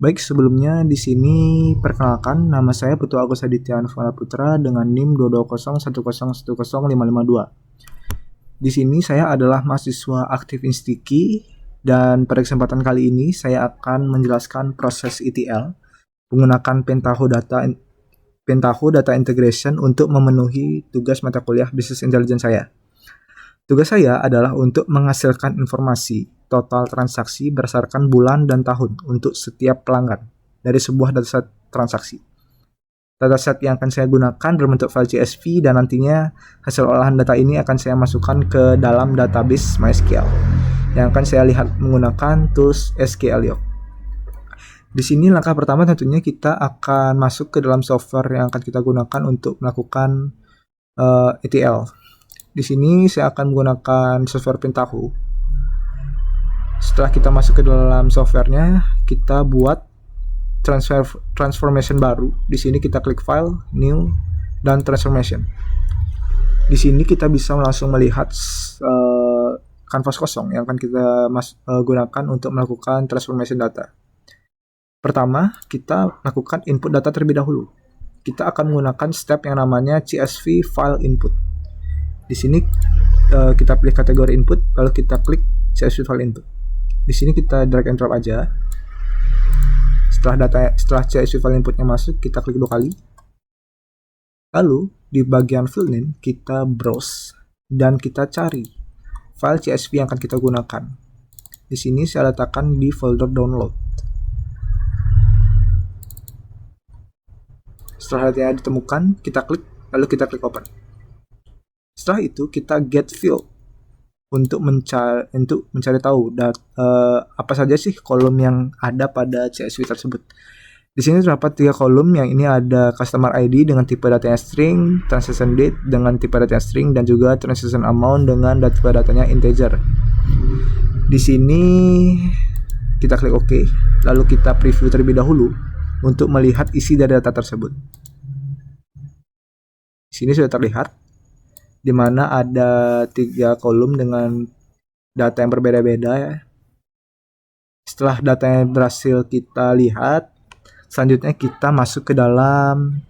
Baik, sebelumnya di sini perkenalkan, nama saya Putu Agus Aditya Nuvana Putra dengan NIM 22010101552. Di sini saya adalah mahasiswa aktif Instiki dan pada kesempatan kali ini saya akan menjelaskan proses ETL menggunakan Pentaho Data Integration untuk memenuhi tugas mata kuliah Business Intelligence saya. Tugas saya adalah untuk menghasilkan informasi total transaksi berdasarkan bulan dan tahun untuk setiap pelanggan dari sebuah dataset transaksi. Dataset yang akan saya gunakan berbentuk file CSV dan nantinya hasil olahan data ini akan saya masukkan ke dalam database MySQL yang akan saya lihat menggunakan tools SQLio. Di sini langkah pertama tentunya kita akan masuk ke dalam software yang akan kita gunakan untuk melakukan ETL. Di sini saya akan menggunakan software Pentaho. Setelah kita masuk ke dalam softwarenya, kita buat transformation baru. Di sini kita klik File, New, dan Transformation. Di sini kita bisa langsung melihat kanvas kosong yang akan kita gunakan untuk melakukan transformation data. Pertama, kita lakukan input data terlebih dahulu. Kita akan menggunakan step yang namanya CSV File Input. Di sini kita pilih kategori input, lalu kita klik CSV File Input. Di sini kita drag and drop aja. Setelah CSV file inputnya masuk, kita klik 2 kali. Lalu di bagian field name kita browse dan kita cari file CSV yang akan kita gunakan. Di sini saya letakkan di folder download. Setelah datanya ditemukan, kita klik, lalu kita klik open. Setelah itu kita get field untuk mencari tahu apa saja sih kolom yang ada pada CSV tersebut. Di sini terdapat 3 kolom, yang ini ada customer ID dengan tipe datanya string, transaction date dengan tipe datanya string, dan juga transaction amount dengan tipe datanya integer. Di sini kita klik OK, lalu kita preview terlebih dahulu untuk melihat isi dari data tersebut. Di sini sudah terlihat di mana ada 3 kolom dengan data yang berbeda-beda ya. Setelah datanya berhasil kita lihat, selanjutnya kita masuk ke dalam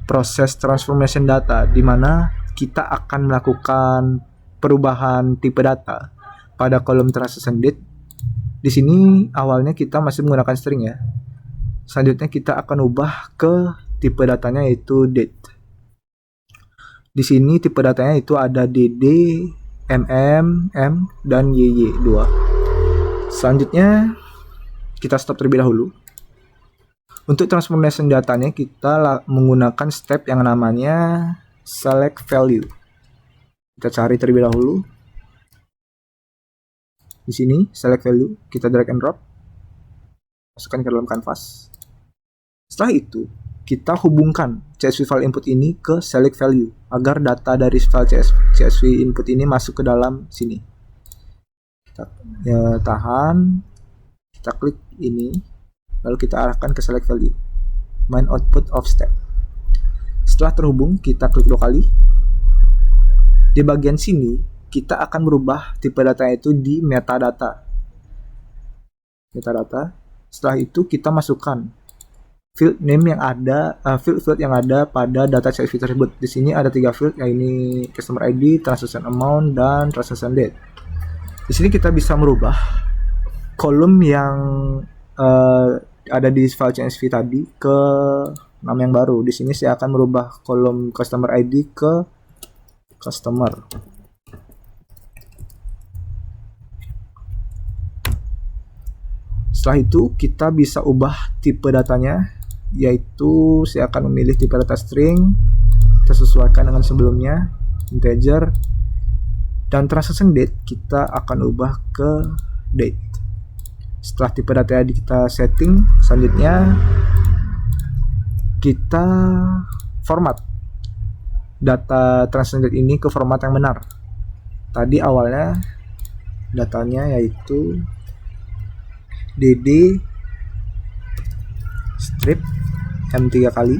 proses transformation data, di mana kita akan melakukan perubahan tipe data pada kolom transaction date. Di sini awalnya kita masih menggunakan string ya. Selanjutnya kita akan ubah ke tipe datanya yaitu date. Di sini tipe datanya itu ada DD, MM, M, dan YY2. Selanjutnya kita stop terlebih dahulu. Untuk transformation datanya kita menggunakan step yang namanya select value. Kita cari terlebih dahulu. Di sini select value, kita drag and drop, masukkan ke dalam canvas. Setelah itu kita hubungkan CSV file input ini ke select value agar data dari file CSV input ini masuk ke dalam sini. Kita tahan, kita klik ini, lalu kita arahkan ke select value, main output of step. Setelah terhubung, kita klik 2 kali. Di bagian sini kita akan merubah tipe data itu di metadata. Setelah itu kita masukkan field name yang ada, field yang ada pada data CSV tersebut. Di sini ada 3 field, yaitu customer ID, transaction amount, dan transaction date. Di sini kita bisa merubah kolom yang ada di file CSV tadi ke nama yang baru. Di sini saya akan merubah kolom customer ID ke customer. Setelah itu kita bisa ubah tipe datanya, yaitu saya akan memilih tipe data string, kita sesuaikan dengan sebelumnya, integer, dan transaction date kita akan ubah ke date. Setelah tipe data kita setting, selanjutnya kita format data transaction date ini ke format yang benar. Tadi awalnya datanya yaitu DD strip M 3 kali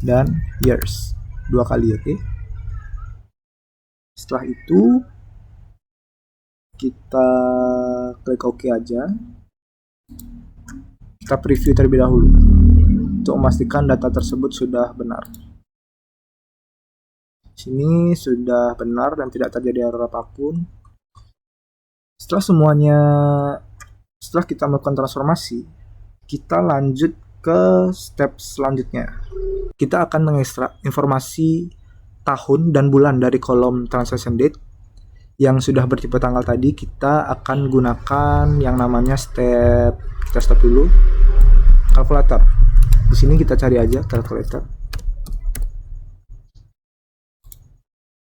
dan years 2 kali, oke. Setelah itu kita klik OK aja. Kita preview terlebih dahulu untuk memastikan data tersebut sudah benar. Sini sudah benar dan tidak terjadi error apapun. Setelah kita melakukan transformasi, kita lanjut ke step selanjutnya. Kita akan mengekstrak informasi tahun dan bulan dari kolom transaction date yang sudah bertipe tanggal tadi. Kita akan gunakan yang namanya kita stop dulu, kalkulator. Di sini kita cari aja calculator.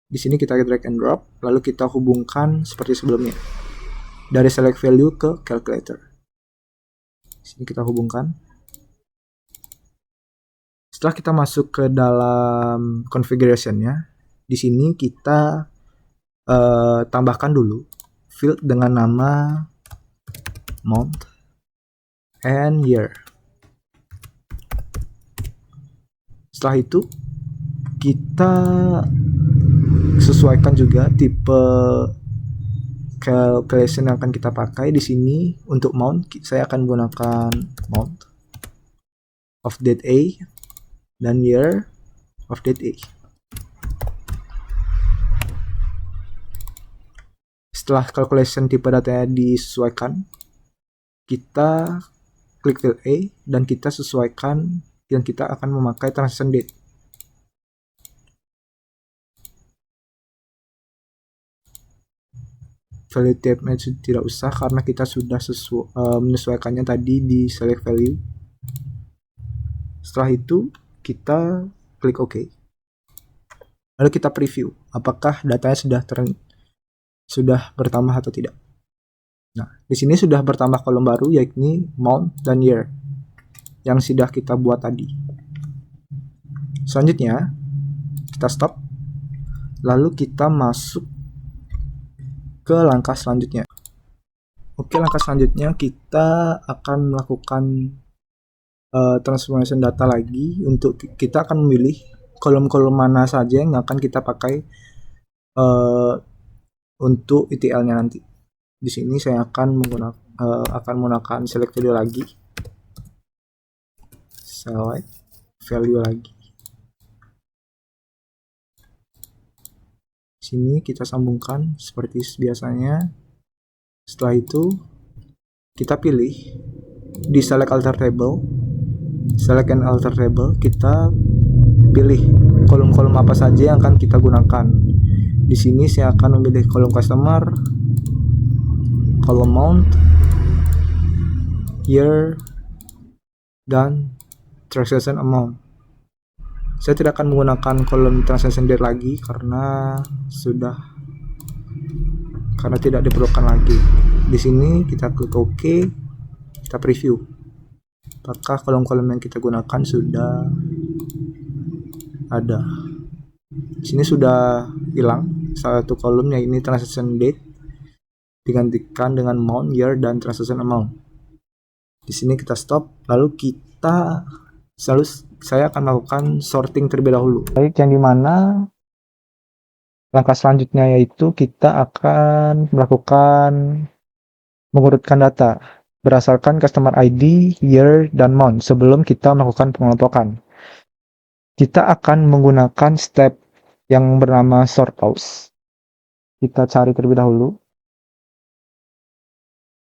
Di sini kita drag and drop, lalu kita hubungkan seperti sebelumnya dari select value ke calculator. Di sini kita hubungkan. Setelah kita masuk ke dalam configuration-nya, di sini kita tambahkan dulu field dengan nama month and year. Setelah itu kita sesuaikan juga tipe calculation yang akan kita pakai. Di sini untuk month saya akan menggunakan month of date A dan year of date A. Setelah calculation tipe datanya disesuaikan, kita klik field A dan kita sesuaikan yang kita akan memakai transaction date. Value tab-nya tidak usah karena kita sudah menyesuaikannya tadi di select value. Setelah itu kita klik OK. Lalu kita preview apakah datanya sudah bertambah atau tidak. Nah, di sini sudah bertambah kolom baru yakni month dan year yang sudah kita buat tadi. Selanjutnya kita stop. Lalu kita masuk ke langkah selanjutnya. Oke, langkah selanjutnya kita akan melakukan transformation data lagi. Untuk kita akan memilih kolom-kolom mana saja yang akan kita pakai untuk ETL-nya nanti. Di sini saya akan menggunakan select value lagi. Select value lagi. Sini kita sambungkan seperti biasanya. Setelah itu kita pilih di select alter table, select and alter table, kita pilih kolom-kolom apa saja yang akan kita gunakan. Di sini saya akan memilih kolom customer, kolom month, year, dan transaction amount. Saya tidak akan menggunakan kolom transaction date lagi karena tidak diperlukan lagi. Di sini kita klik OK, kita preview. Apakah kolom-kolom yang kita gunakan sudah ada? Di sini sudah hilang satu kolom, yang ini transaction date digantikan dengan month, year, dan transaction amount. Di sini kita stop, lalu saya akan melakukan sorting terlebih dahulu. Baik, yang dimana langkah selanjutnya yaitu kita akan melakukan mengurutkan data berdasarkan customer ID, year, dan month sebelum kita melakukan pengelompokan. Kita akan menggunakan step yang bernama sort rows. Kita cari terlebih dahulu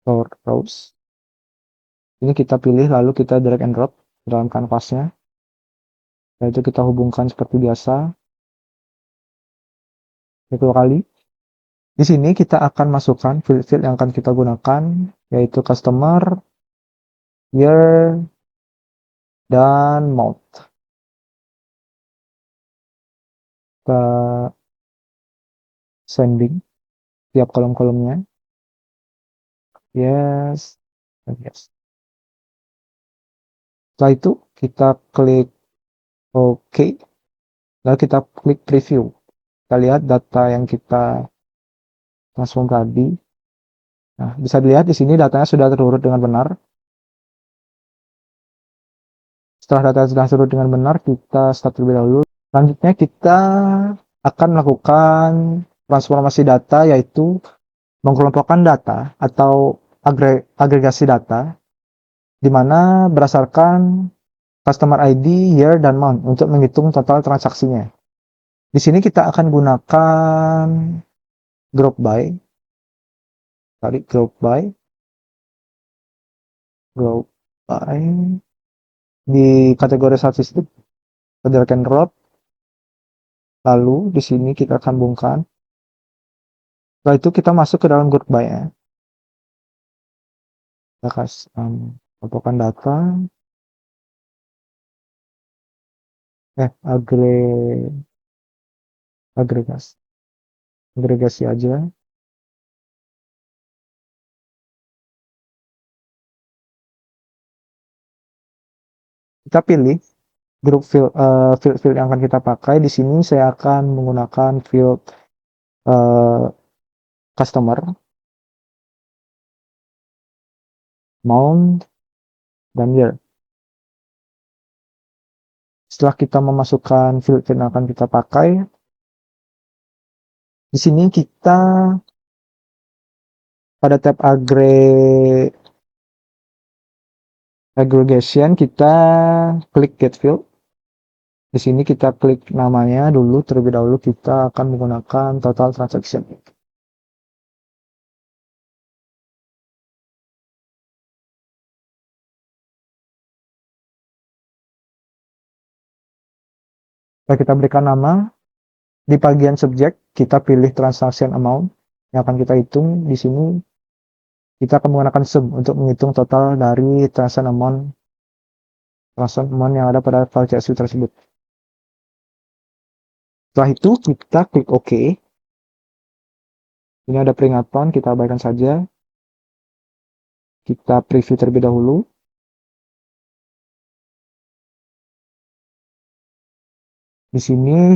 sort rows. Ini kita pilih, lalu kita drag and drop dalam kanvasnya. Setelah itu kita hubungkan seperti biasa. Kedua kali. Di sini kita akan masukkan field-field yang akan kita gunakan, yaitu customer, year, dan month. Kita sending tiap kolom-kolomnya. Yes, dan yes. Setelah itu kita klik OK, lalu kita klik preview. Kita lihat data yang kita transform tadi. Nah, bisa dilihat di sini datanya sudah terurut dengan benar. Setelah data sudah terurut dengan benar, kita stop terlebih dahulu. Selanjutnya kita akan melakukan transformasi data, yaitu mengelompokkan data atau agregasi data di mana berdasarkan customer ID, year, dan month untuk menghitung total transaksinya. Di sini kita akan gunakan group by, group by di kategori statistik, drag and drop. Lalu di sini kita sambungkan. Setelah itu kita masuk ke dalam group by ya. Kita kasih masukkan data. Agregasi aja. Kita pilih grup field yang akan kita pakai. Di sini saya akan menggunakan field customer, month, dan year. Setelah kita memasukkan field yang akan kita pakai, di sini kita pada tab aggregation kita klik get field. Di sini kita klik namanya dulu, terlebih dahulu kita akan menggunakan total transaction. Setelah kita berikan nama, di bagian subjek kita pilih transaction amount yang akan kita hitung. Di sini kita akan menggunakan sum untuk menghitung total dari transaction amount yang ada pada file CSV tersebut. Setelah itu kita klik OK. Ini ada peringatan, kita abaikan saja. Kita preview terlebih dahulu. Di sini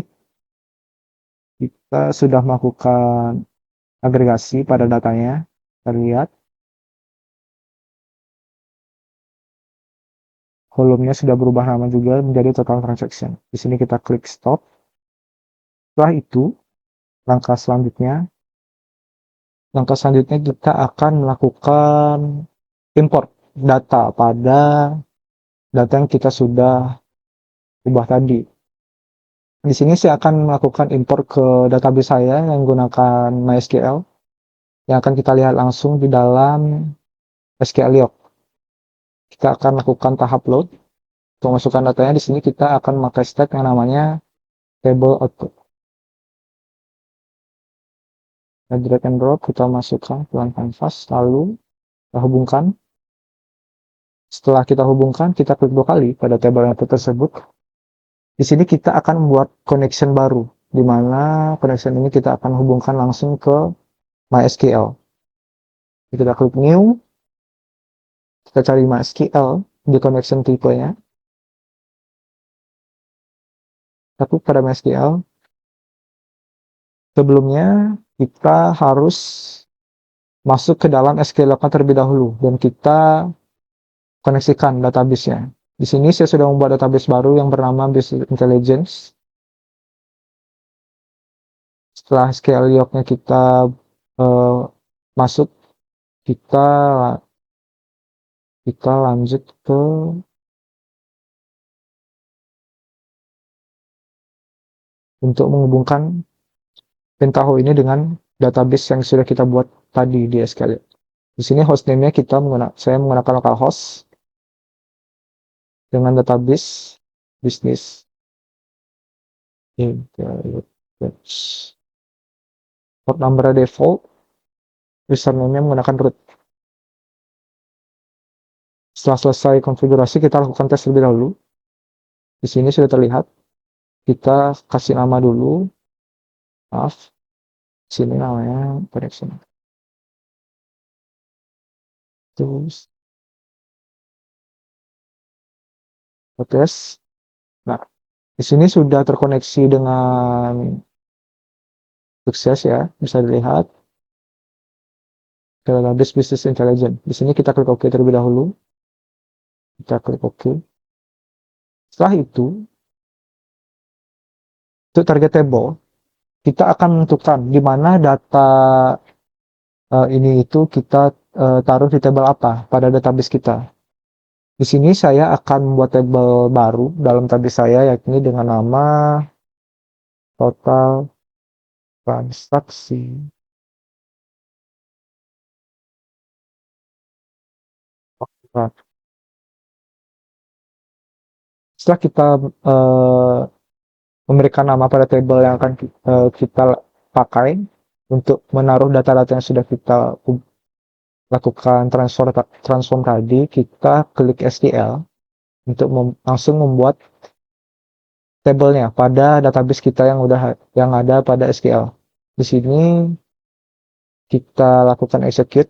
kita sudah melakukan agregasi pada datanya. Kita lihat kolomnya sudah berubah nama juga menjadi total transaction. Di sini kita klik stop. Setelah itu, langkah selanjutnya kita akan melakukan import data pada data yang kita sudah ubah tadi. Di sini saya akan melakukan import ke database saya yang menggunakan MySQL, yang akan kita lihat langsung di dalam SQL Yoke. Kita akan lakukan tahap load. Untuk masukkan datanya, di sini kita akan memakai step yang namanya table output. Drag and drop, kita masukkan ke canvas, lalu kita hubungkan. Setelah kita hubungkan, kita klik 2 kali pada table output tersebut. Di sini kita akan membuat connection baru, di mana connection ini kita akan hubungkan langsung ke MySQL. Kita klik new, kita cari MySQL di connection tipenya. Kita klik pada MySQL. Sebelumnya kita harus masuk ke dalam SQL terlebih dahulu dan kita koneksikan database-nya. Di sini saya sudah membuat database baru yang bernama Business Intelligence. Setelah SQL Yoke-nya kita masuk, kita lanjut ke untuk menghubungkan Pentaho ini dengan database yang sudah kita buat tadi di SQL. Di sini hostname-nya saya menggunakan localhost dengan database business intelligence. Port number default, username-nya menggunakan root. Setelah selesai konfigurasi, kita lakukan tes lebih dahulu. Di sini sudah terlihat. Kita kasih nama dulu. Maaf. Sini namanya connection. Terus tes. Nah, di sini sudah terkoneksi dengan sukses ya, bisa dilihat ke database Business Intelligence. Di sini kita klik OK terlebih dahulu. Kita klik OK. Setelah itu, untuk target table, kita akan menentukan di mana data ini itu kita taruh di table apa pada database kita. Di sini saya akan membuat tabel baru dalam tabel saya, yakni dengan nama total transaksi. Setelah kita eh, memberikan nama pada tabel yang akan kita pakai untuk menaruh data-data yang sudah kita lakukan transform tadi, kita klik SQL untuk langsung membuat tabelnya pada database kita yang ada pada SQL. Di sini kita lakukan execute.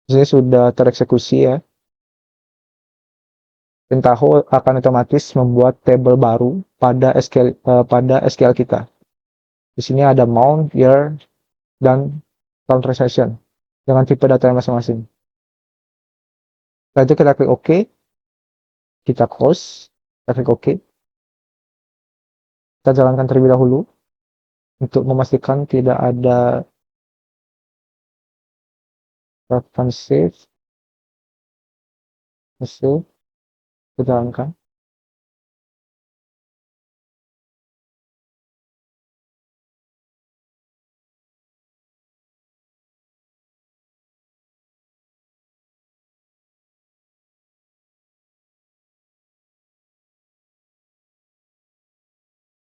Di sini sudah tereksekusi ya. Pentaho akan otomatis membuat tabel baru pada SQL kita. Di sini ada mount, year, dan count transaction dengan tipe data yang masing-masing. Setelah itu kita klik OK, kita close, kita klik OK. Kita jalankan terlebih dahulu untuk memastikan tidak ada save. Kita jalankan.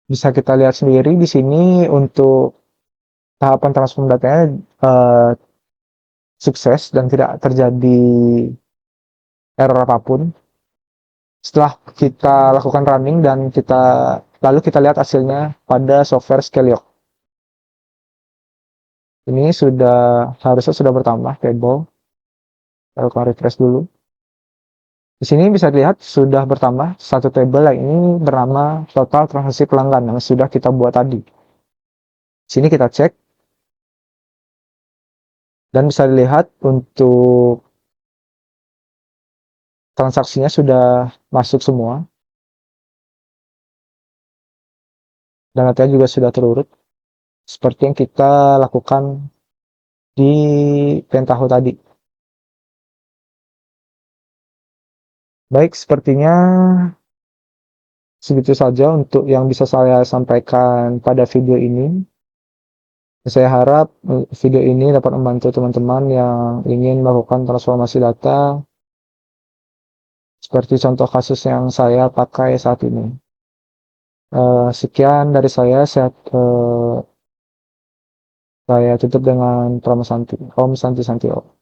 Bisa kita lihat sendiri di sini untuk tahapan transform datanya sukses dan tidak terjadi error apapun. Setelah kita lakukan running dan lalu kita lihat hasilnya pada software Scaleo. Ini harusnya sudah bertambah table. Lalu refresh dulu. Di sini bisa dilihat sudah bertambah satu table yang ini bernama total transaksi pelanggan yang sudah kita buat tadi. Di sini kita cek dan bisa dilihat untuk transaksinya sudah masuk semua dan datanya juga sudah terurut seperti yang kita lakukan di Pentaho tadi. Baik, sepertinya segitu saja untuk yang bisa saya sampaikan pada video ini. Saya harap video ini dapat membantu teman-teman yang ingin melakukan transformasi data seperti contoh kasus yang saya pakai saat ini. Sekian dari saya tutup dengan Om Santi Santio.